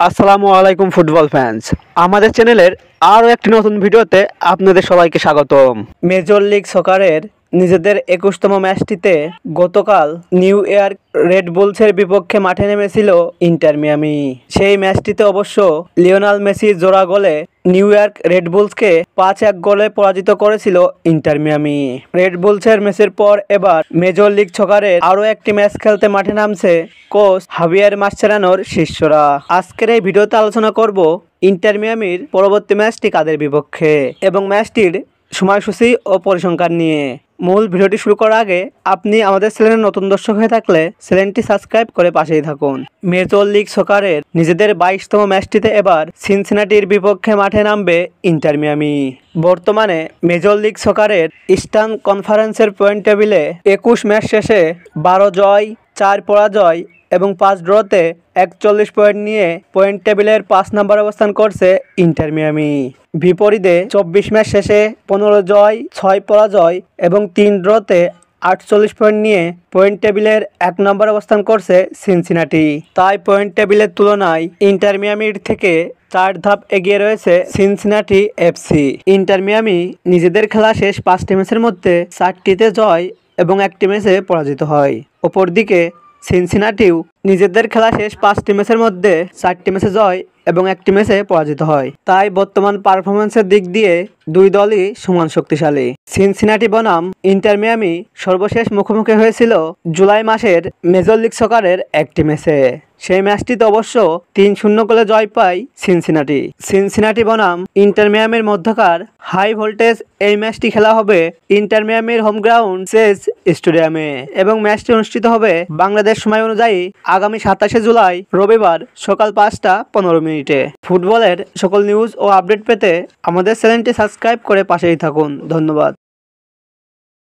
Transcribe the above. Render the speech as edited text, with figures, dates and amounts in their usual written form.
আসসালামু আলাইকুম football fans. আমাদের চ্যানেলের আরও একটি নতুন ভিডিওতে আপনাদের সবাইকে স্বাগতম। মেজর লিগ সকারের নিজেদের ২১তম ম্যাচটিতে গতকাল নিউ ইয়র্ক রেড বুলসের বিপক্ষে মাঠে নেমেছিল ইন্টার মিয়ামি। সেই ম্যাচটিতে অবশ্য লিওনেল মেসির জোড়া গোলে নিউ ইয়র্ক রেড বুলসকে ৫-১ গোলে পরাজিত করেছিল ইন্টার মিয়ামি। রেড বুলসের ম্যাচের পর এবার মেজর লিগ সকারের আরও একটি ম্যাচ খেলতে মাঠে নামছে কোচ হাভিয়ের মাসচেরানোর শিষ্যরা। আজকের এই ভিডিওতে আলোচনা করব ইন্টার মিয়ামির পরবর্তী ম্যাচটি কাদের বিপক্ষে এবং ম্যাচটির সময়সূচি ও পরিসংখ্যান নিয়ে। মূল ভিডিওটি শুরু করার আগে আপনি আমাদের চ্যানেলের নতুন দর্শক হয়ে থাকলে চ্যানেলটি সাবস্ক্রাইব করে পাশেই থাকুন। মেজর লিগ সকারের নিজেদের ২২তম ম্যাচটিতে এবার সিনসিনাটির বিপক্ষে মাঠে নামবে ইন্টার মিয়ামি। বর্তমানে মেজর লিগ সকারের ইস্টার্ন কনফারেন্সের পয়েন্ট টেবিলে ২১ ম্যাচ শেষে ১২ জয়, ৪ পরাজয় এবং ৫ ড্রতে ৪১ পয়েন্ট নিয়ে পয়েন্ট টেবিলের ৫ নম্বর অবস্থান করছে ইন্টার মিয়ামি। বিপরীতে ২৪ ম্যাচ শেষে ১৫ জয়, ৬ পরাজয় এবং ৩ ড্রতে ৪৮ পয়েন্ট নিয়ে পয়েন্ট টেবিলের ১ নম্বর অবস্থান করছে সিনসিনাটি। তাই পয়েন্ট টেবিলের তুলনায় ইন্টার মিয়ামির থেকে ৪ ধাপ এগিয়ে রয়েছে সিনসিনাটি এফসি। ইন্টার মিয়ামি নিজেদের খেলা শেষ ৫টি ম্যাচের মধ্যে ৪টিতে জয় এবং ১টি ম্যাচে পরাজিত হয়। অপরদিকে সিনসিনাটিও নিজেদের খেলা শেষ ৫টি ম্যাচের মধ্যে ৪টি ম্যাচে জয় এবং ১টি ম্যাচে পরাজিত হয়। তাই বর্তমান পারফরমেন্সের দিক দিয়ে দুই দলই সমান শক্তিশালী। সিনসিনাটি বনাম ইন্টার মিয়ামি সর্বশেষ মুখোমুখি হয়েছিল জুলাই মাসের মেজর লিগ সকারের একটি ম্যাচে। সেই ম্যাচটিতে অবশ্য ৩-০ গোলে জয় পায় সিনসিনাটি। সিনসিনাটি বনাম ইন্টার মিয়ামির মধ্যকার হাই ভোল্টেজ এই ম্যাচটি খেলা হবে ইন্টার মিয়ামির হোম গ্রাউন্ড চেজ স্টেডিয়ামে এবং ম্যাচটি অনুষ্ঠিত হবে বাংলাদেশ সময় অনুযায়ী আগামী ২৭শে জুলাই রবিবার সকাল ৫টা ১৫ মিনিটে। ফুটবলের সকল নিউজ ও আপডেট পেতে আমাদের চ্যানেলটি সাবস্ক্রাইব করে পাশেই থাকুন। ধন্যবাদ।